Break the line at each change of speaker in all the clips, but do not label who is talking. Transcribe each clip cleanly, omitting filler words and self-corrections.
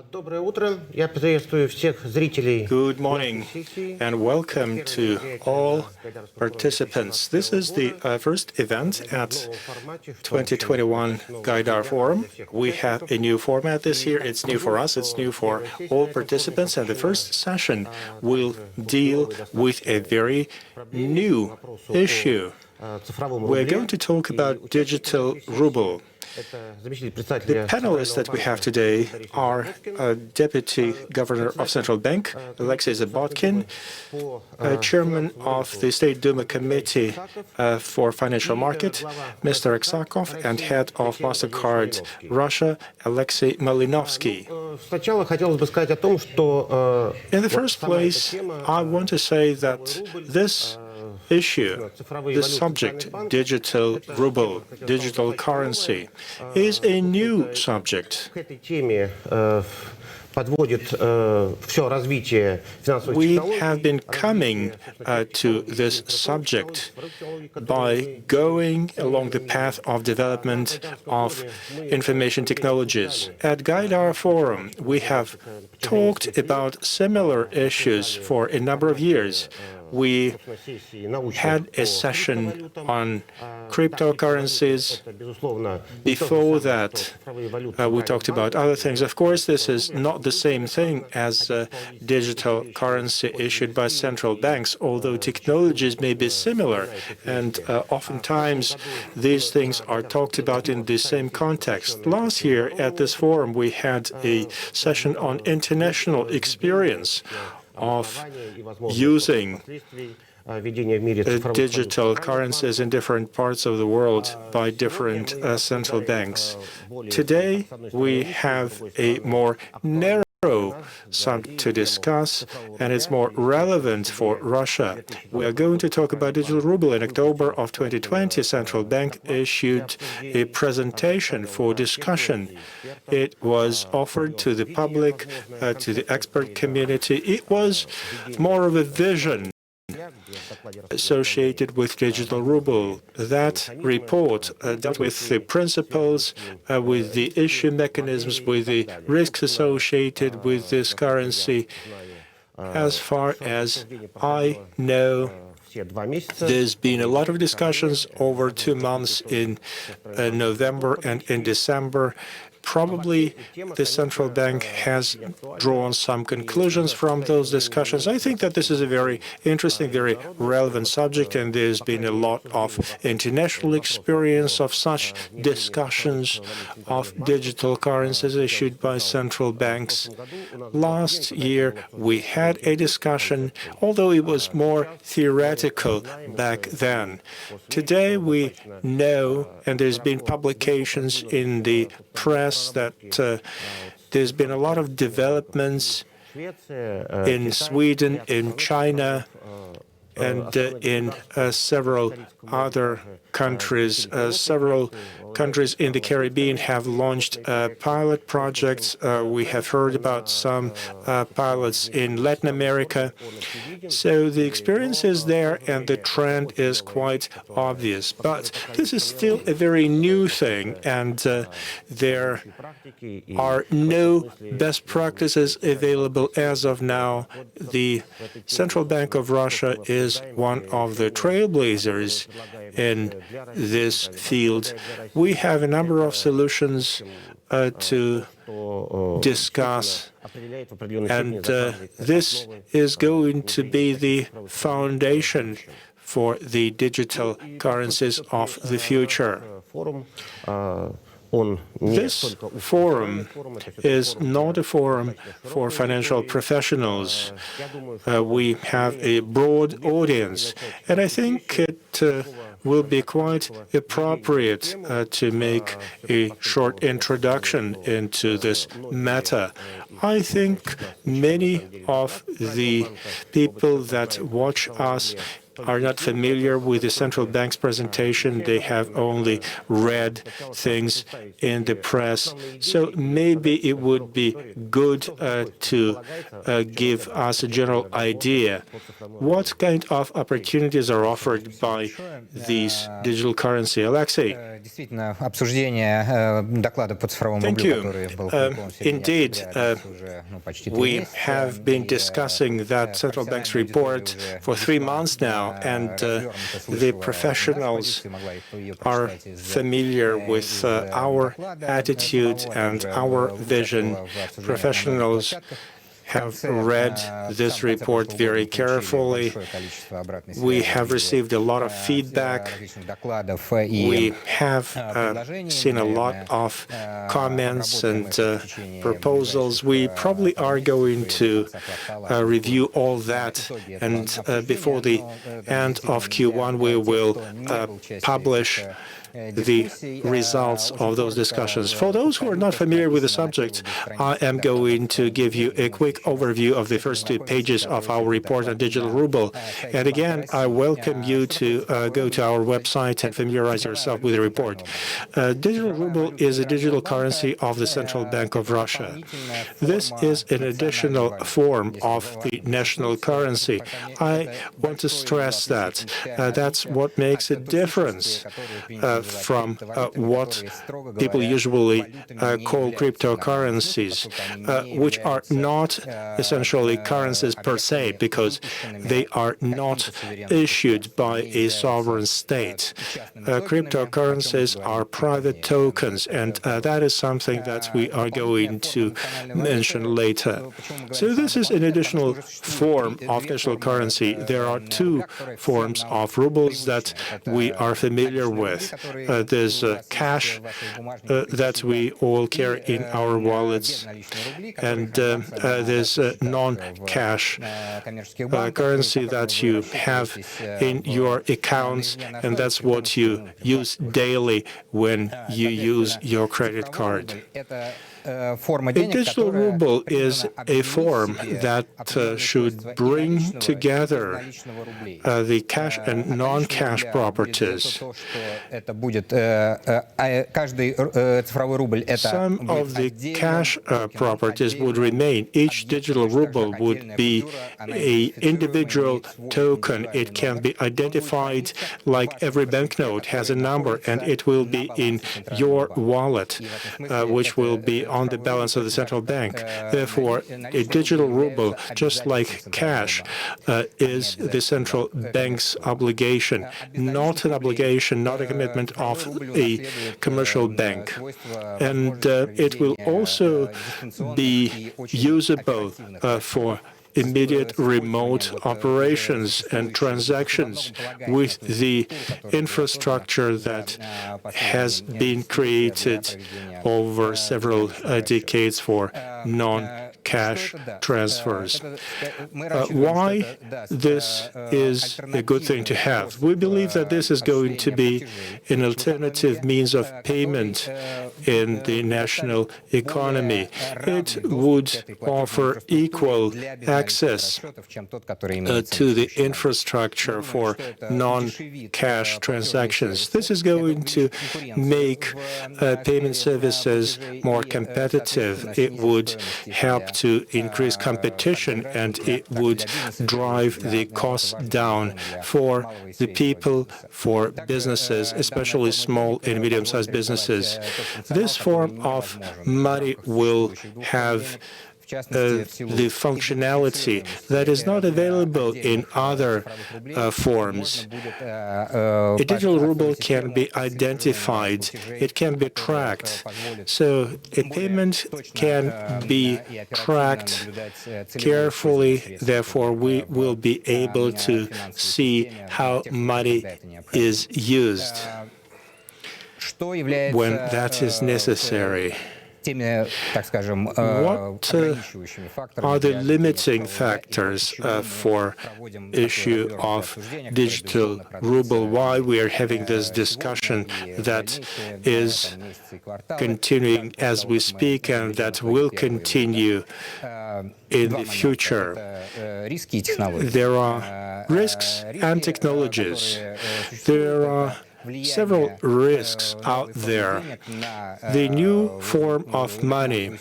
Good morning and welcome to all participants. This is the first event at 2021 Gaidar Forum. We have a new format this year. It's new for us, it's new for all participants, and the first session will deal with a very new issue. We're going to talk about Digital Ruble. The panelists that we have today are Deputy Governor of Central Bank, Aleksey Zabotkin, Chairman of the State Duma Committee for Financial Market, Mr. Aksakov, and Head of Mastercard Russia, Alexey Malinovskiy. In the first place, I want to say that this issue, the subject, digital ruble, digital currency, is a new subject. We have been coming to this subject by going along the path of development of information technologies. At Gaidar Forum, we have talked about similar issues for a number of years. We had a session on cryptocurrencies. Before that, we talked about other things. Of course, this is not the same thing as digital currency issued by central banks, although technologies may be similar. And oftentimes, these things are talked about in the same context. Last year, at this forum, we had a session on international experience of using digital currencies in different parts of the world by different central banks. Today, we have a more narrow subject to discuss, and it's more relevant for Russia. We are going to talk about digital ruble. In October of 2020, Central Bank issued a presentation for discussion. It was offered to the public, to the expert community. It was more of a vision associated with digital ruble. That report dealt with the principles, with the issue mechanisms, with the risks associated with this currency. As far as I know, there's been a lot of discussions over 2 months in November and in December. Probably the central bank has drawn some conclusions from those discussions. I think that this is a very interesting, very relevant subject, and there's been a lot of international experience of such discussions of digital currencies issued by central banks. Last year, we had a discussion, although it was more theoretical back then. Today, we know, and there's been publications in the press, that there's been a lot of developments in Sweden, in China, and in several other countries. Several countries in the Caribbean have launched pilot projects. We have heard about some pilots in Latin America. So the experience is there, and the trend is quite obvious. But this is still a very new thing, and there are no best practices available as of now. The Central Bank of Russia is one of the trailblazers in this field. We have a number of solutions to discuss, and this is going to be the foundation for the digital currencies of the future. This forum is not a forum for financial professionals. We have a broad audience, and I think it will be quite appropriate to make a short introduction into this matter. I think many of the people that watch us are not familiar with the central bank's presentation. They have only read things in the press. So maybe it would be good to give us a general idea. What kind of opportunities are offered by these digital currency? Alexey. Thank you. Indeed, we have been discussing that central bank's report for 3 months now, and the professionals are familiar with our attitude and our vision. Professionals have read this report very carefully. We have received a lot of feedback. We have seen a lot of comments and proposals. We probably are going to review all that, and before the end of Q1, we will publish the results of those discussions. For those who are not familiar with the subject, I am going to give you a quick overview of the first 2 pages of our report on Digital Ruble. And again, I welcome you to go to our website and familiarize yourself with the report. Digital Ruble is a digital currency of the Central Bank of Russia. This is an additional form of the national currency. I want to stress that. That's what makes a difference from what people usually call cryptocurrencies, which are not essentially currencies per se, because they are not issued by a sovereign state. Cryptocurrencies are private tokens, and that is something that we are going to mention later. So this is an additional form of digital currency. There are 2 forms of rubles that we are familiar with. There's cash that we all carry in our wallets, and there's non-cash currency that you have in your accounts, and that's what you use daily when you use your credit card. A digital ruble is a form that should bring together the cash and non-cash properties. Some of the cash properties would remain. Each digital ruble would be an individual token. It can be identified like every banknote has a number, and it will be in your wallet, which will be on the balance of the central bank. Therefore, a digital ruble, just like cash, is the central bank's obligation, not an obligation, not a commitment of a commercial bank. And it will also be usable for immediate remote operations and transactions with the infrastructure that has been created over several decades for non-cash transfers. Why this is a good thing to have? We believe that this is going to be an alternative means of payment in the national economy. It would offer equal access to the infrastructure for non-cash transactions. This is going to make payment services more competitive. It would help to increase competition, and it would drive the costs down for the people, for businesses, especially small and medium-sized businesses. This form of money will have the functionality that is not available in other forms. A digital ruble can be identified, it can be tracked, so a payment can be tracked carefully. Therefore, we will be able to see how money is used when that is necessary. What are the limiting factors for issue of digital ruble? Why we are having this discussion that is continuing as we speak and that will continue in the future? There are risks and technologies. There are several risks out there. The new form of money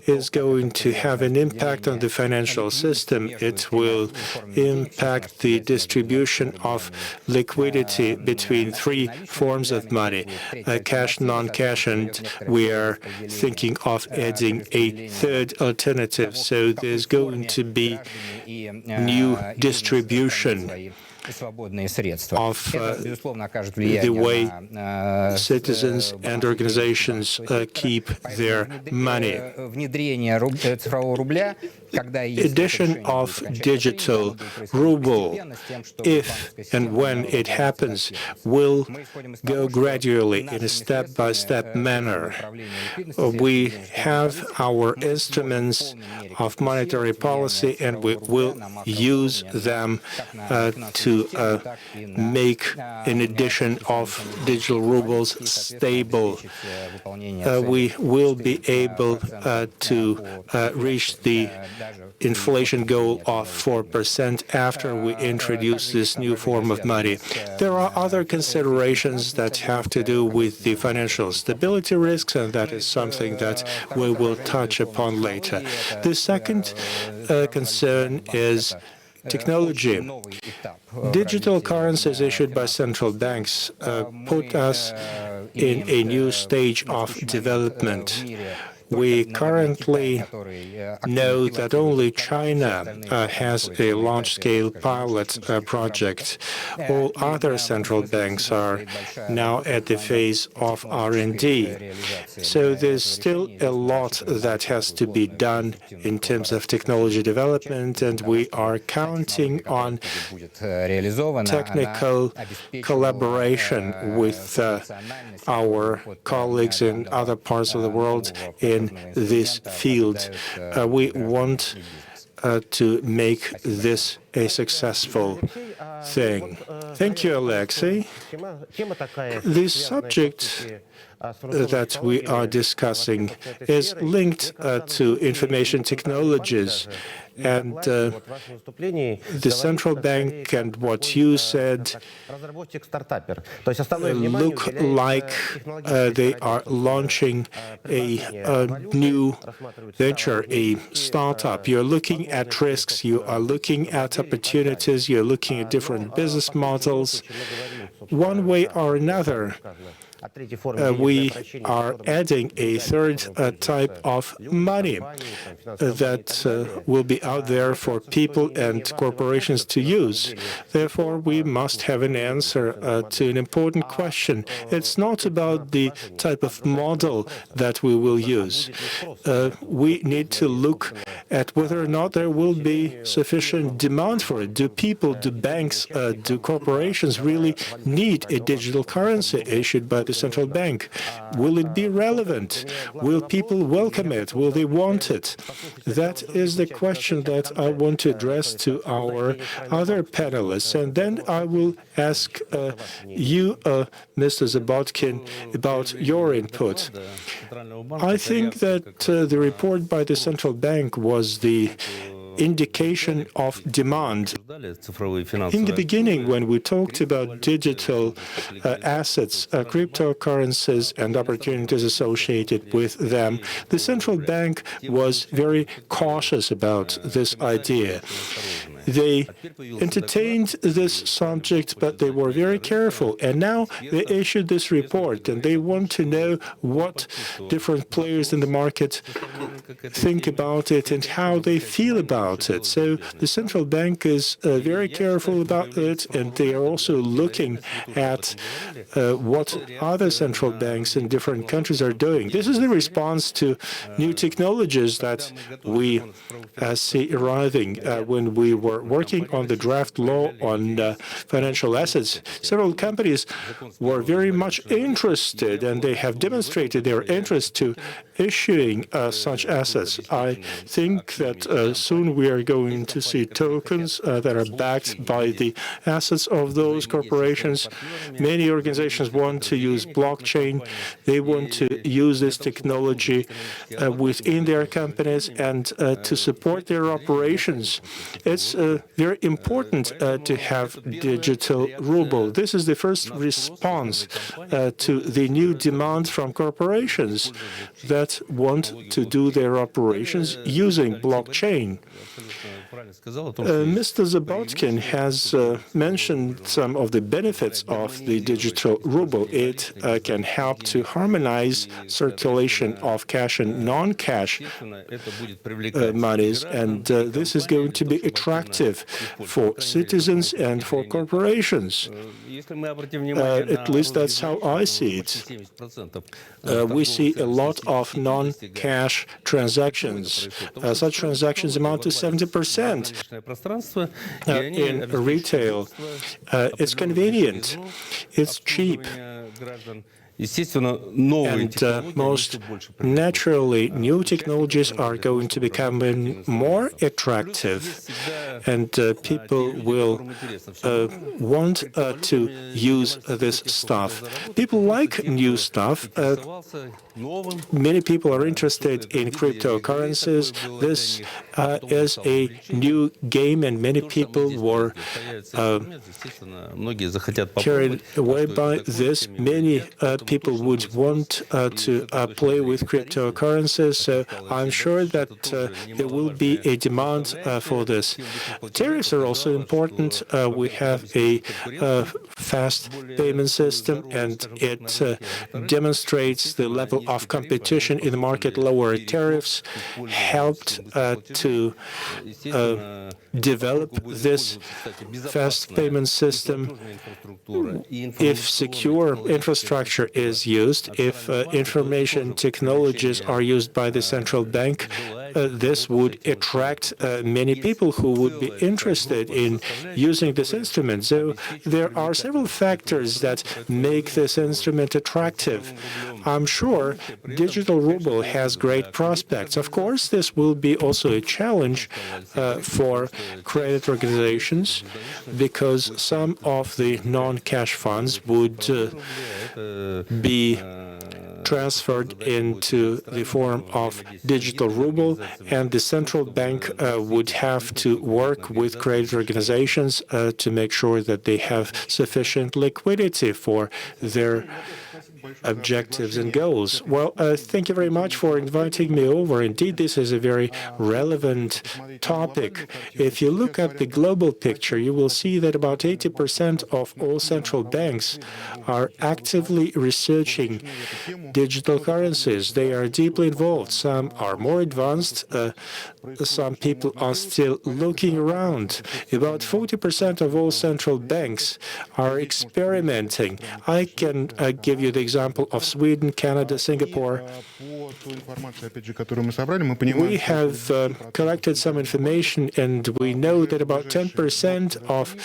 is going to have an impact on the financial system. It will impact the distribution of liquidity between three forms of money, cash, non-cash, and we are thinking of adding a third alternative. So there's going to be new distribution of the way citizens and organizations keep their money. Addition of digital ruble, if and when it happens, will go gradually in a step-by-step manner. We have our instruments of monetary policy, and we will use them to make an addition of digital rubles stable. We will be able to reach the inflation goal of 4% after we introduce this new form of money. There are other considerations that have to do with the financial stability risks, and that is something that we will touch upon later. The second concern is technology. Digital currencies issued by central banks put us in a new stage of development. We currently know that only China has a large-scale pilot project. All other central banks are now at the phase of R&D. So there's still a lot that has to be done in terms of technology development, and we are counting on technical collaboration with our colleagues in other parts of the world in this field. We want to make this a successful thing. Thank you, Alexey. The subject that we are discussing is linked to information technologies. And the central bank and what you said look like they are launching a new venture, a startup. You're looking at risks, you are looking at opportunities, you're looking at different business models. One way or another, we are adding a third type of money that will be out there for people and corporations to use. Therefore, we must have an answer to an important question. It's not about the type of model that we will use. We need to look at whether or not there will be sufficient demand for it. Do people, do banks, do corporations really need a digital currency issued by the central bank? Will it be relevant? Will people welcome it? Will they want it? That is the question that I want to address to our other panelists. And then I will ask you, Mr. Zabotkin, about your input. I think that the report by the central bank was the indication of demand. In the beginning, when we talked about digital assets, cryptocurrencies, and opportunities associated with them, the central bank was very cautious about this idea. They entertained this subject, but they were very careful. And now they issued this report, and they want to know what different players in the market think about it and how they feel about it. So the central bank is very careful about it, and they are also looking at what other central banks in different countries are doing. This is the response to new technologies that we see arriving. When we were working on the draft law on financial assets, several companies were very much interested, and they have demonstrated their interest to issuing such assets. I think that soon we are going to see tokens that are backed by the assets of those corporations. Many organizations want to use blockchain. They want to use this technology within their companies and to support their operations. It's very important to have digital ruble. This is the first response to the new demand from corporations that want to do their operations using blockchain. Mr. Zabotkin has mentioned some of the benefits of the digital ruble. It can help to harmonize circulation of cash and non-cash monies, and this is going to be attractive for citizens and for corporations. At least that's how I see it. We see a lot of non-cash transactions. Such transactions amount to 70%. In retail. It's convenient. It's cheap. And most naturally, new technologies are going to become more attractive, and people will want to use this stuff. People like new stuff. Many people are interested in cryptocurrencies. This is a new game, and many people were carried away by this. Many people would want to play with cryptocurrencies, so I'm sure that there will be a demand for this. Tariffs are also important. We have a fast payment system, and it demonstrates the level of competition in the market. Lower tariffs helped to develop this fast payment system. If secure infrastructure is used, if information technologies are used by the central bank, this would attract many people who would be interested in using this instrument. So there are several factors that make this instrument attractive. I'm sure digital ruble has great prospects. Of course, this will be also a challenge for credit organizations, because some of the non-cash funds would be transferred into the form of digital ruble, and the central bank would have to work with credit organizations to make sure that they have sufficient liquidity for their objectives and goals. Well, thank you very much for inviting me over. Indeed, this is a very relevant topic. If you look at the global picture, you will see that about 80% of all central banks are actively researching digital currencies. They are deeply involved. Some are more advanced. Some people are still looking around. About 40% of all central banks are experimenting. I can give you the example of Sweden, Canada, Singapore. We have collected some information, and we know that about 10% of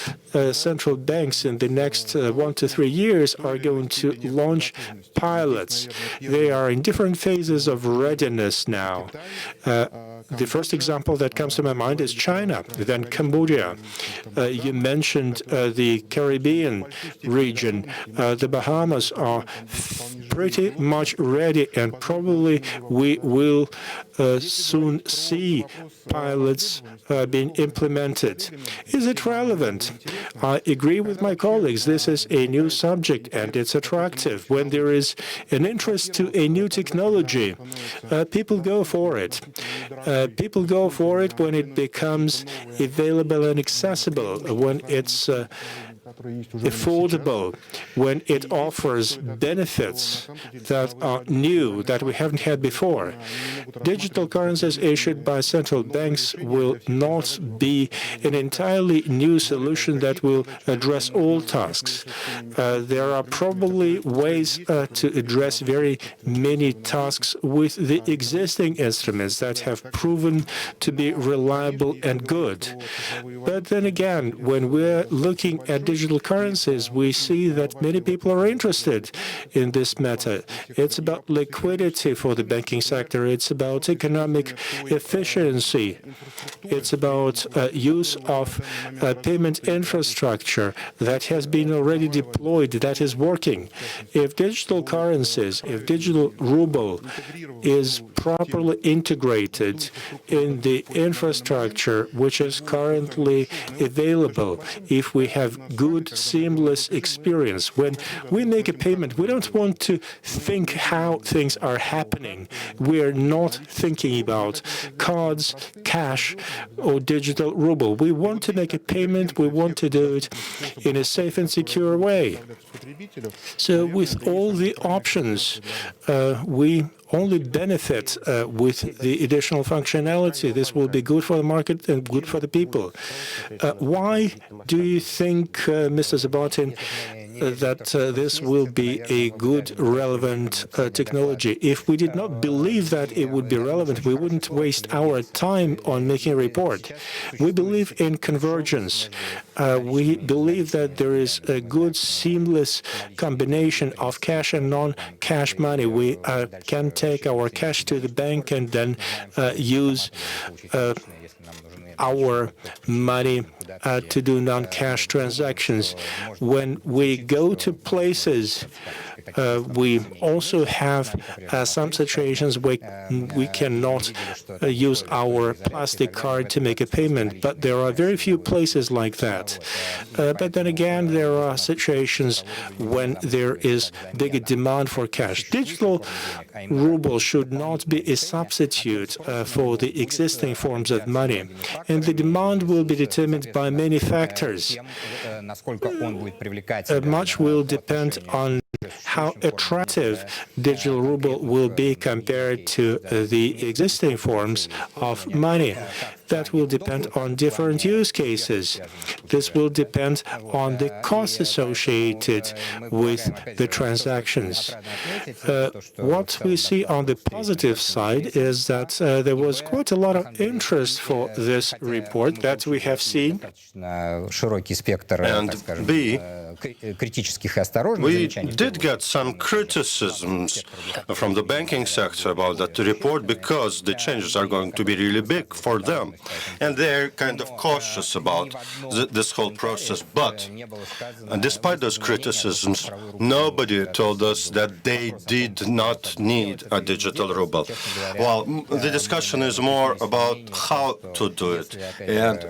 central banks in the next 1 to 3 years are going to launch pilots. They are in different phases of readiness now. The first example that comes to my mind is China, then Cambodia. You mentioned the Caribbean region. The Bahamas are pretty much ready, and probably we will soon see pilots being implemented. Is it relevant? I agree with my colleagues. This is a new subject, and it's attractive. When there is an interest to a new technology, people go for it. People go for it when it becomes available and accessible, when it's affordable, when it offers benefits that are new, that we haven't had before. Digital currencies issued by central banks will not be an entirely new solution that will address all tasks. There are probably ways to address very many tasks with the existing instruments that have proven to be reliable and good. But then again, when we're looking at digital digital currencies, we see that many people are interested in this matter. It's about liquidity for the banking sector. It's about economic efficiency. It's about use of payment infrastructure that has been already deployed, that is working. If digital currencies, if digital ruble is properly integrated in the infrastructure which is currently available, if we have good, seamless experience, when we make a payment, we don't want to think how things are happening. We're not thinking about cards, cash, or digital ruble. We want to make a payment, we want to do it in a safe and secure way. So with all the options, we only benefit with the additional functionality. This will be good for the market and good for the people. Why do you think, Mr. Zabotkin, that this will be a good, relevant technology? If we did not believe that it would be relevant, we wouldn't waste our time on making a report. We believe in convergence. We believe that there is a good, seamless combination of cash and non-cash money. We can take our cash to the bank and then use our money to do non-cash transactions. When we go to places, we also have some situations where we cannot use our plastic card to make a payment, but there are very few places like that. But then again, there are situations when there is bigger demand for cash. Digital ruble should not be a substitute for the existing forms of money, and the demand will be determined by many factors. Much will depend on how attractive digital ruble will be compared to the existing forms of money. That will depend on different use cases. This will depend on the costs associated with the transactions. What we see on the positive side is that there was quite a lot of interest for this report that we have seen.
And B, we did get some criticisms from the banking sector about that report because the changes are going to be really big for them. And they're kind of cautious about this whole process. But despite those criticisms, nobody told us that they did not need a digital ruble. Well, the discussion is more about how to do it. And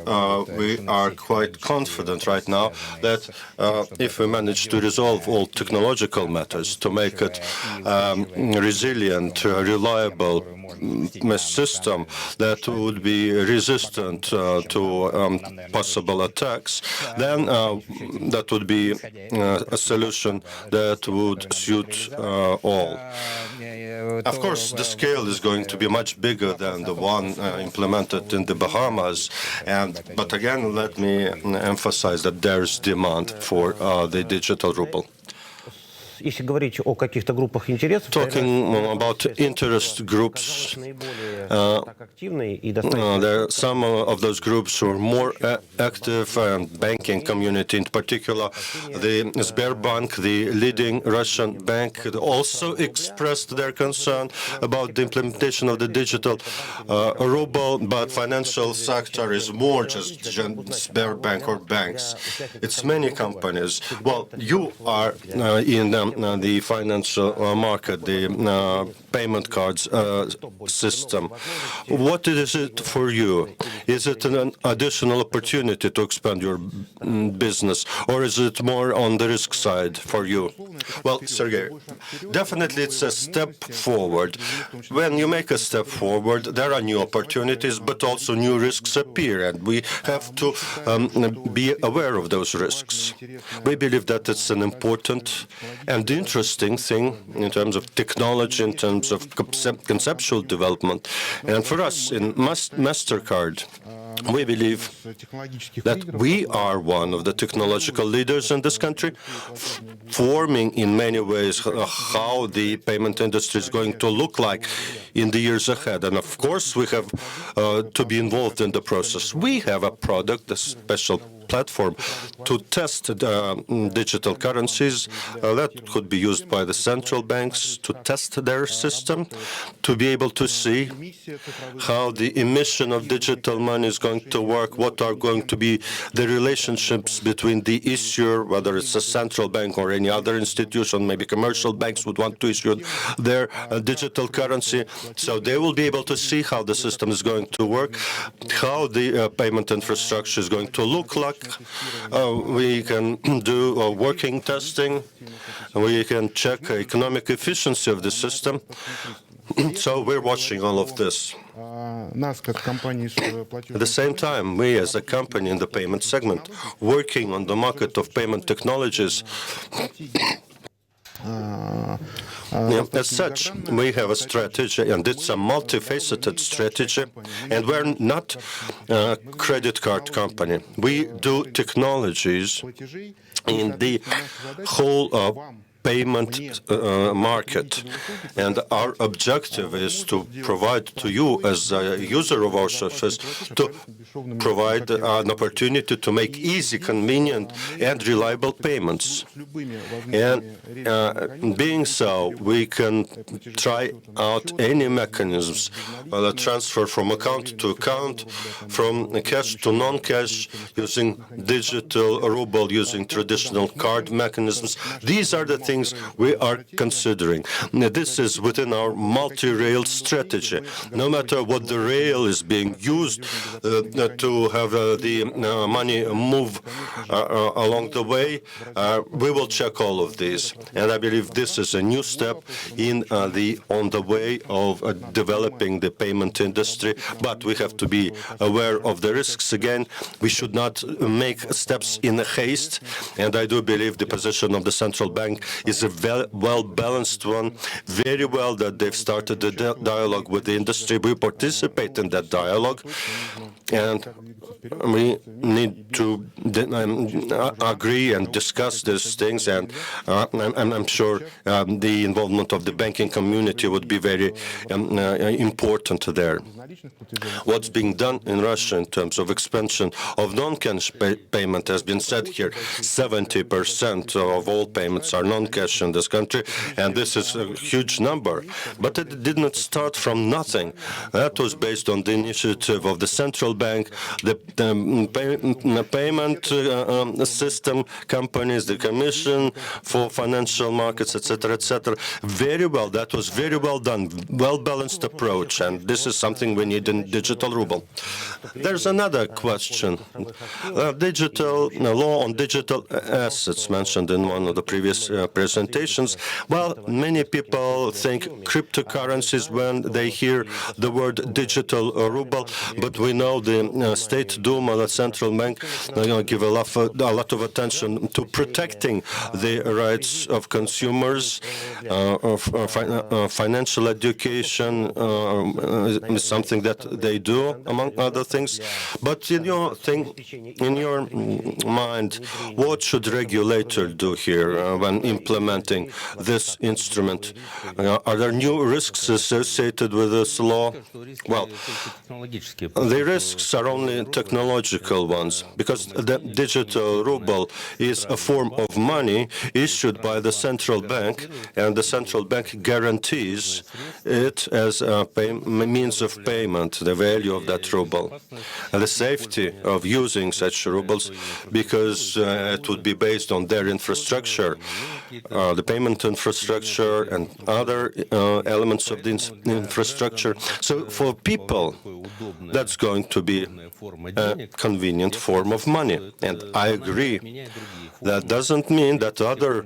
we are quite confident right now that if we manage to resolve all technological matters, to make it resilient, reliable system that would be resistant to possible attacks, then that would be a solution that would suit all. Of course, the scale is going to be much bigger than the one implemented in the Bahamas. But again, let me emphasize that there is demand for the digital ruble. Talking about interest groups, there are some of those groups who are more active, and banking community in particular. The Sberbank, the leading Russian bank, also expressed their concern about the implementation of the digital ruble, but financial sector is more just Sberbank or banks. It's many companies. Well, you are in the financial market, the payment cards system. What is it for you? Is it an additional opportunity to expand your business, or is it more on the risk side for you? Well, Sergey, definitely it's a step forward. When you make a step forward, there are new opportunities, but also new risks appear, and we have to be aware of those risks. We believe that it's an important and interesting thing in terms of technology, in terms of conceptual development. And for us in Mastercard, we believe that we are one of the technological leaders in this country, forming in many ways how the payment industry is going to look like in the years ahead. And of course, we have to be involved in the process. We have a product, a special platform to test digital currencies. That could be used by the central banks to test their system, to be able to see how the emission of digital money is going to work, what are going to be the relationships between the issuer, whether it's a central bank or any other institution. Maybe commercial banks would want to issue their digital currency. So they will be able to see how the system is going to work, how the payment infrastructure is going to look like. We can do working testing. We can check economic efficiency of the system. So we're watching all of this. At the same time, we as a company in the payment segment, working on the market of payment technologies, as such, we have a strategy, and it's a multifaceted strategy, and we're not a credit card company. We do technologies in the whole payment market, and our objective is to provide to you as a user of our services, to provide an opportunity to make easy, convenient and reliable payments. And being so, we can try out any mechanisms, the transfer from account to account, from cash to non-cash, using digital ruble, using traditional card mechanisms. These are the things we are considering. This is within our multi-rail strategy. No matter what the rail is being used to have the money move along the way, we will check all of these. And I believe this is a new step on the way of developing the payment industry. But we have to be aware of the risks again. We should not make steps in haste. And I do believe the position of the central bank is a well-balanced one. Very well that they've started the dialogue with the industry. We participate in that dialogue, and we need to agree and discuss these things, and I'm sure the involvement of the banking community would be very important there. What's being done in Russia in terms of expansion of non-cash payment has been said here. 70% of all payments are non-cash in this country, and this is a huge number. But it did not start from nothing. That was based on the initiative of the central bank, the payment system companies, the Commission for Financial Markets, etc., etc. Very well. That was very well done, well-balanced approach, and this is something we need in digital ruble. There's another question. Digital law on digital assets mentioned in one of the previous presentations. Well, many people think cryptocurrencies when they hear the word digital ruble, but we know the State Duma, the central bank, give a lot of attention to protecting the rights of consumers. Financial education is something that they do, among other things. But in your mind, what should regulator do here when implementing this instrument? Are there new risks associated with this law? Well, the risks are only technological ones, because the digital ruble is a form of money issued by the central bank, and the central bank guarantees it as a means of payment, the value of that ruble. And the safety of using such rubles, because it would be based on their infrastructure, the payment infrastructure and other elements of the infrastructure. So for people, that's going to be a convenient form of money. And I agree. That doesn't mean that other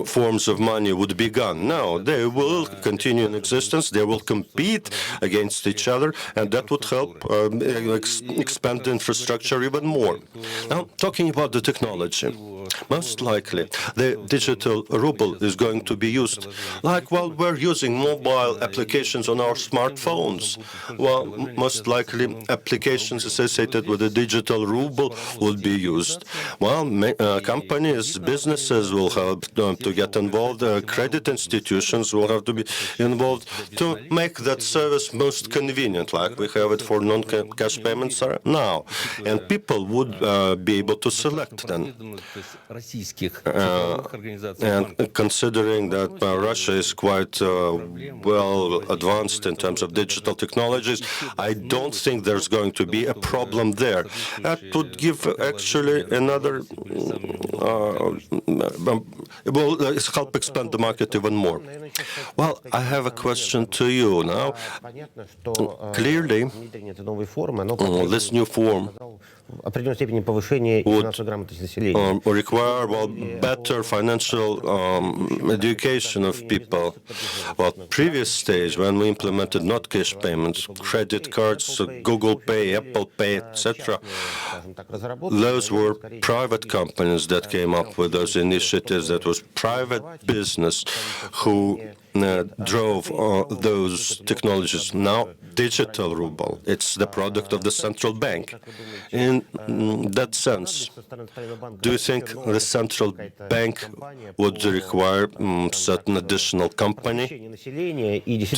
forms of money would be gone. No, they will continue in existence. They will compete against each other, and that would help expand the infrastructure even more. Now, talking about the technology. Most likely, the digital ruble is going to be used like while we're using mobile applications on our smartphones. Well, most likely, applications associated with the digital ruble will be used. Well, companies, businesses will have to get involved. Credit institutions will have to be involved to make that service most convenient, like we have it for non-cash payments now. And people would be able to select then. And considering that Russia is quite well advanced in terms of digital technologies, I don't think there's going to be a problem there. That would give actually another, will help expand the market even more. Well, I have a question to you now. Clearly, this new form would require better financial education of people. Well, previous stage, when we implemented not cash payments, credit cards, Google Pay, Apple Pay, etc., those were private companies that came up with those initiatives. That was private business who drove those technologies. Now, digital ruble, it's the product of the central bank. In that sense, do you think the central bank would require certain additional company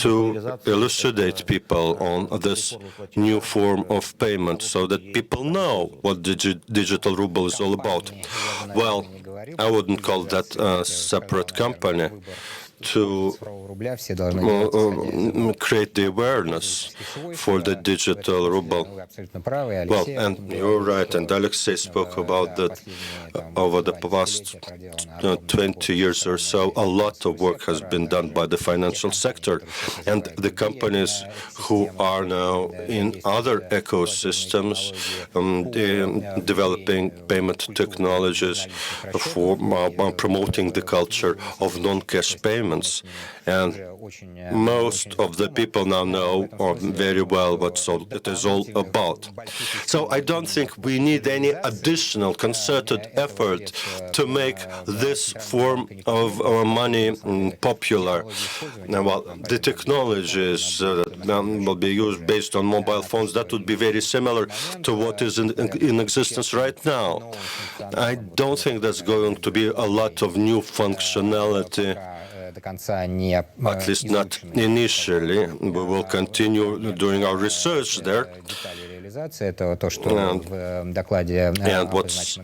to elucidate people on this new form of payment so that people know what digital ruble is all about? Well, I wouldn't call that a separate company to create the awareness for the digital ruble. Well, and you're right, and Alexey spoke about that over the past 20 years or so, a lot of work has been done by the financial sector, and the companies who are now in other ecosystems developing payment technologies for promoting the culture of non-cash payments. And most of the people now know very well what it is all about. So I don't think we need any additional concerted effort to make this form of money popular. Now, well, the technologies will be used based on mobile phones. That would be very similar to what is in existence right now. I don't think there's going to be a lot of new functionality. At least not initially. We will continue doing our research there. And what's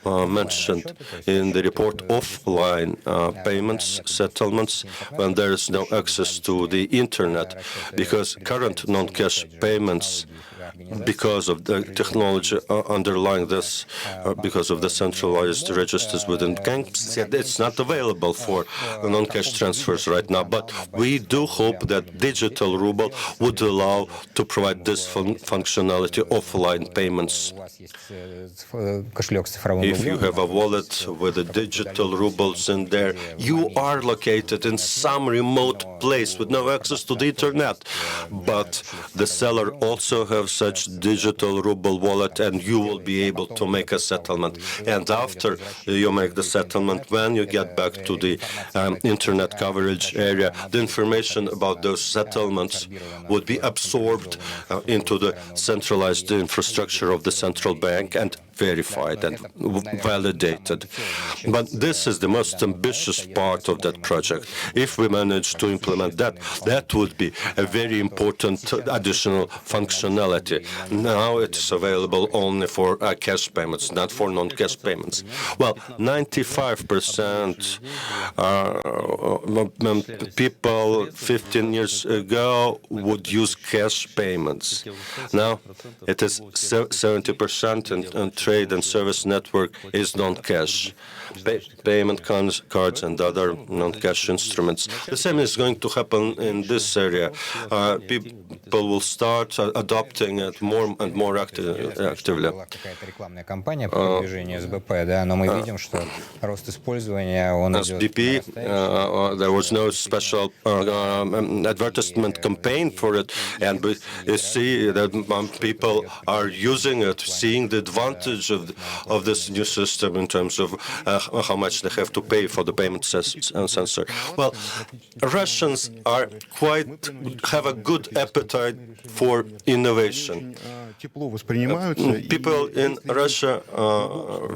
mentioned in the report, offline payments, settlements, when there is no access to the internet, because current non-cash payments, because of the technology underlying this, because of the centralized registers within banks, it's not available for non-cash transfers right now. But we do hope that digital ruble would allow to provide this functionality, offline payments. If you have a wallet with the digital rubles in there, you are located in some remote place with no access to the internet. But the seller also has such digital ruble wallet, and you will be able to make a settlement. And after you make the settlement, when you get back to the internet coverage area, the information about those settlements would be absorbed into the centralized infrastructure of the central bank and verified and validated. But this is the most ambitious part of that project. If we manage to implement that, that would be a very important additional functionality. Now it's available only for cash payments, not for non-cash payments. Well, 95% people 15 years ago would use cash payments. Now it is 70%, and trade and service network is non-cash. Payment cards and other non-cash instruments. The same is going to happen in this area. People will start adopting it more and more actively. SBP, there was no special advertisement campaign for it, and we see that people are using it, seeing the advantage advantage of this new system in terms of how much they have to pay for the payment sensor? Well, Russians have a good appetite for innovation. People in Russia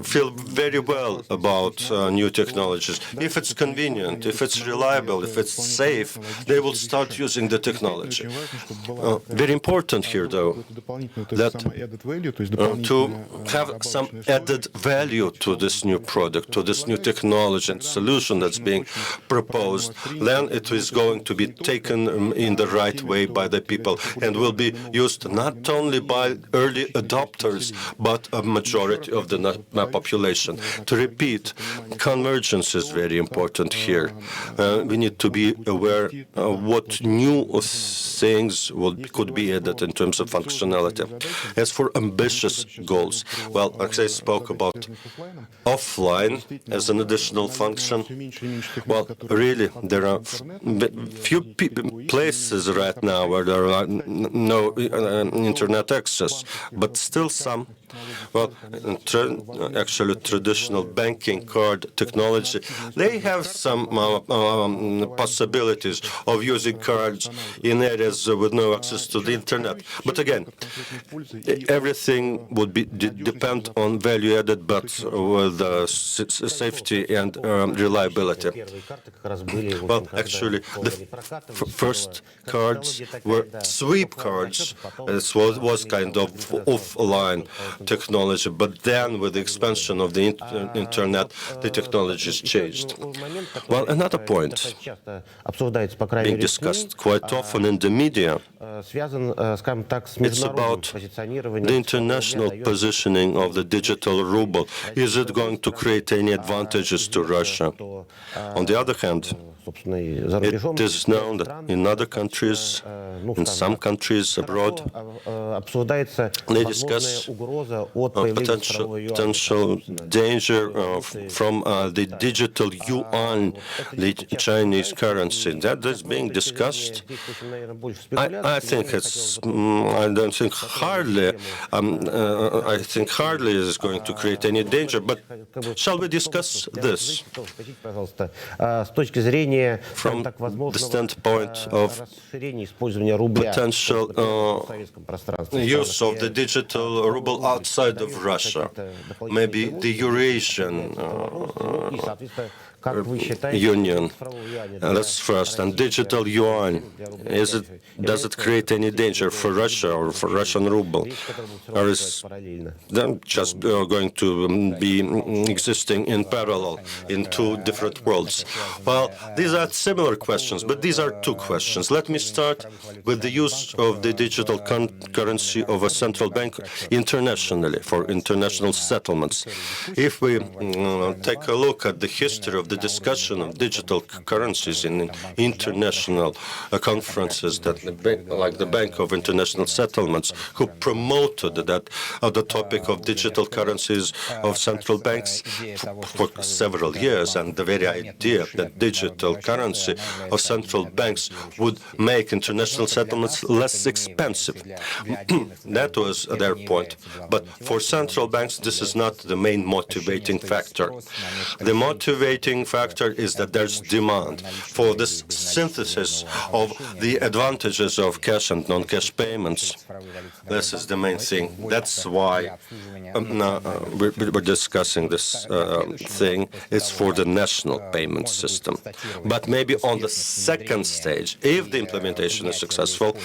feel very well about new technologies. If it's convenient, if it's reliable, if it's safe, they will start using the technology. Very important here, though, that to have some added value to this new product, to this new technology and solution that's being proposed, then it is going to be taken in the right way by the people and will be used not only by early adopters, but a majority of the population. To repeat, convergence is very important here. We need to be aware of what new things could be added in terms of functionality. As for ambitious goals, well, Alexey spoke about offline as an additional function. Well, really, there are few places right now where there are no internet access, but still some. Well, actually, traditional banking card technology, they have some possibilities of using cards in areas with no access to the internet. But again, everything would depend on value added, but with safety and reliability. Well, actually, the first cards were sweep cards. This was kind of offline technology, but then with the expansion of the internet, the technologies changed. Well, another point being discussed quite often in the media, it's about the international positioning of the digital ruble. Is it going to create any advantages to Russia? On the other hand, it is known that in other countries, in some countries abroad, they discuss potential danger from the digital yuan, the Chinese currency. That is being discussed. I think it's. I don't think hardly. I think hardly is going to create any danger. But shall we discuss this? From the standpoint of potential use of the digital ruble outside of Russia, maybe the Eurasian Union. That's first. And digital yuan, does it create any danger for Russia or for Russian ruble? Or is them just going to be existing in parallel in two different worlds? Well, these are similar questions, but these are two questions. Let me start with the use of the digital currency of a central bank internationally for international settlements. If we take a look at the history of the discussion of digital currencies in international conferences, like the Bank of International Settlements, who promoted the topic of digital currencies of central banks for several years, and the very idea that digital currency of central banks would make international settlements less expensive. That was their point. But for central banks, this is not the main motivating factor. The motivating factor is that there's demand for this synthesis of the advantages of cash and non-cash payments. This is the main thing. That's why we're discussing this thing. It's for the national payment system. But maybe on the second stage, if the implementation is successful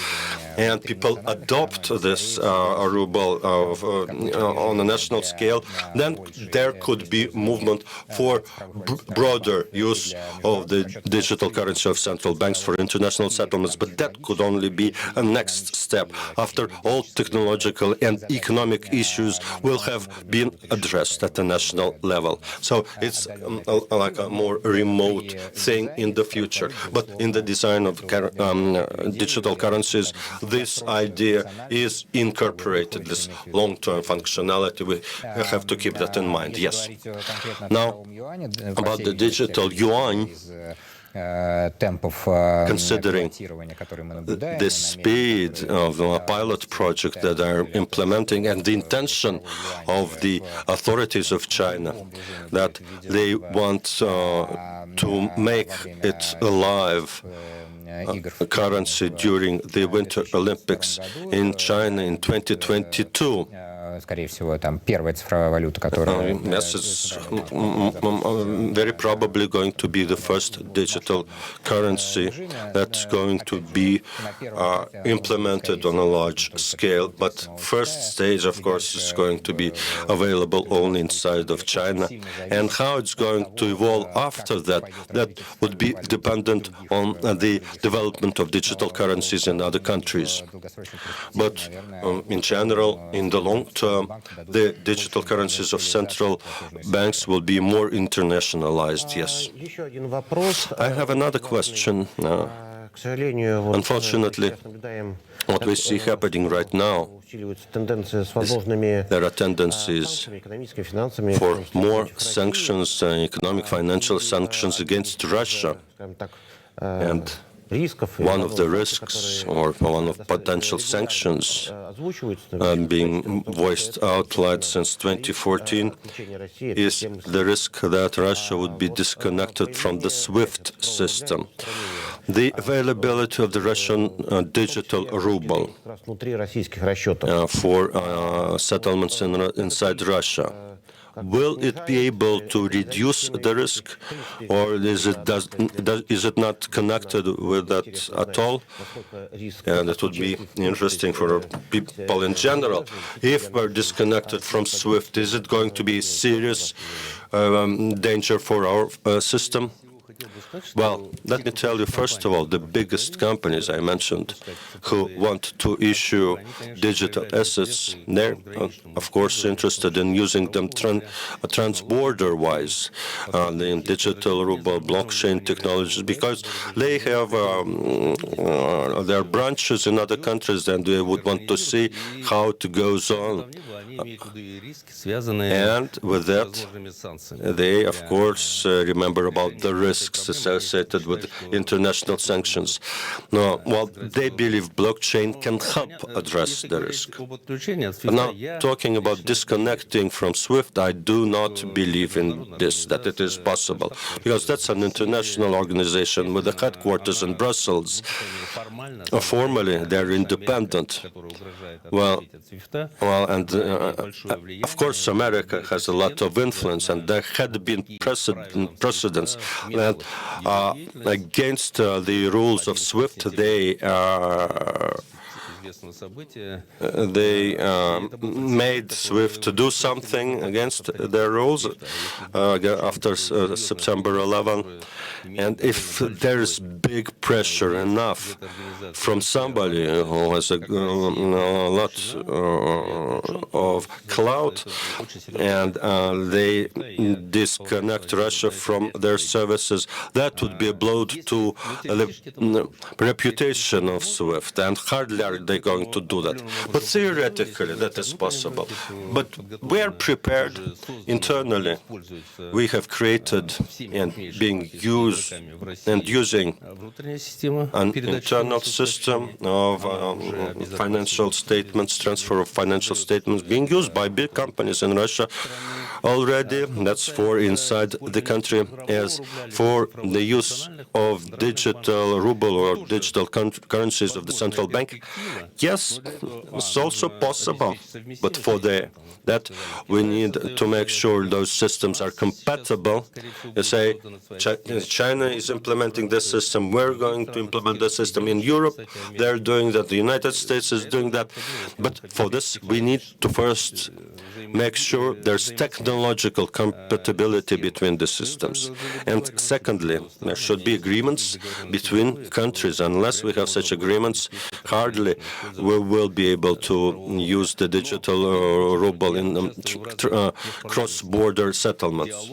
and people adopt this ruble on a national scale, then there could be movement for broader use of the digital currency of central banks for international settlements. But that could only be a next step after all technological and economic issues will have been addressed at the national level. So it's like a more remote thing in the future. But in the design of digital currencies, this idea is incorporated, this long-term functionality. We have to keep that in mind, yes. Now, about the digital yuan, considering the speed of the pilot project that are implementing and the intention of the authorities of China, that they want to make it alive currency during the Winter Olympics in China in 2022. Yes, it's very probably going to be the first digital currency that's going to be implemented on a large scale. But first stage, of course, is going to be available only inside of China. And how it's going to evolve after that, that would be dependent on the development of digital currencies in other countries. But in general, in the long term, the digital currencies of central banks will be more internationalized, yes. I have another question. Unfortunately, what we see happening right now is there are tendencies for more sanctions, economic, financial sanctions against Russia. And one of the risks, or one of potential sanctions being voiced out loud since 2014, is the risk that Russia would be disconnected from the SWIFT system. The availability of the Russian digital ruble for settlements inside Russia. Will it be able to reduce the risk, or is it not connected with that at all? And it would be interesting for people in general. If we're disconnected from SWIFT, is it going to be a serious danger for our system? Well, let me tell you, first of all, the biggest companies I mentioned who want to issue digital assets, they're, of course, interested in using them trans-border-wise, the digital ruble blockchain technologies, because they have their branches in other countries and they would want to see how it goes on. And with that, they, of course, remember about the risks associated with international sanctions. No, well, they believe blockchain can help address the risk. Now, talking about disconnecting from SWIFT, I do not believe in this, that it is possible, because that's an international organization with a headquarters in Brussels. Formally, they're independent. And of course, America has a lot of influence, and there had been precedents that against the rules of SWIFT, they made SWIFT to do something against their rules after September 11. And if there's big pressure enough from somebody who has a lot of clout, and they disconnect Russia from their services, that would be a blow to the reputation of SWIFT, and hardly are they going to do that. But theoretically, that is possible. But we are prepared internally. We have created and being used and using an internal system of financial statements, transfer of financial statements, being used by big companies in Russia already. That's for inside the country. As for the use of digital ruble or digital currencies of the central bank, yes, it's also possible. But for that, we need to make sure those systems are compatible. You say, China is implementing this system, we're going to implement the system. In Europe, they're doing that. The United States is doing that. But for this, we need to first make sure there's technological compatibility between the systems. And secondly, there should be agreements between countries. Unless we have such agreements, hardly we will be able to use the digital ruble in cross-border settlements.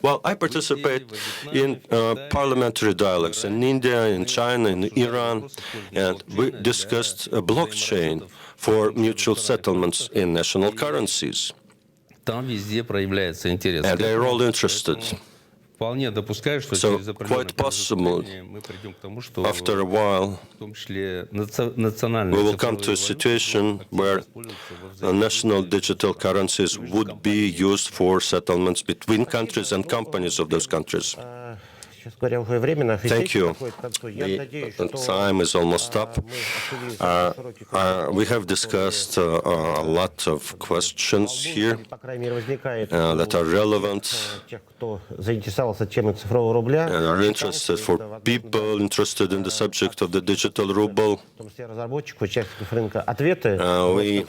Well, I participate in parliamentary dialogues in India, in China, in Iran, and we discussed a blockchain for mutual settlements in national currencies. And they're all interested. So quite possible, after a while, we will come to a situation where national digital currencies would be used for settlements between countries and companies of those countries. Thank you. The time is almost up. We have discussed a lot of questions here that are relevant and are interested for people interested in the subject of the digital ruble. We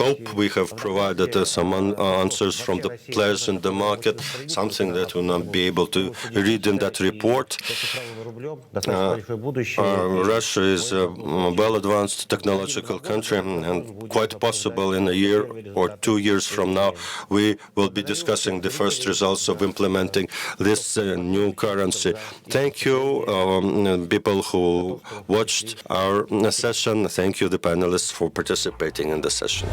hope we have provided some answers from the players in the market, something that will not be able to read in that report. Russia is a well-advanced technological country, and quite possible in a year or 2 years from now, we will be discussing the first results of implementing this new currency. Thank you, people who watched our session. Thank you, the panelists, for participating in the session.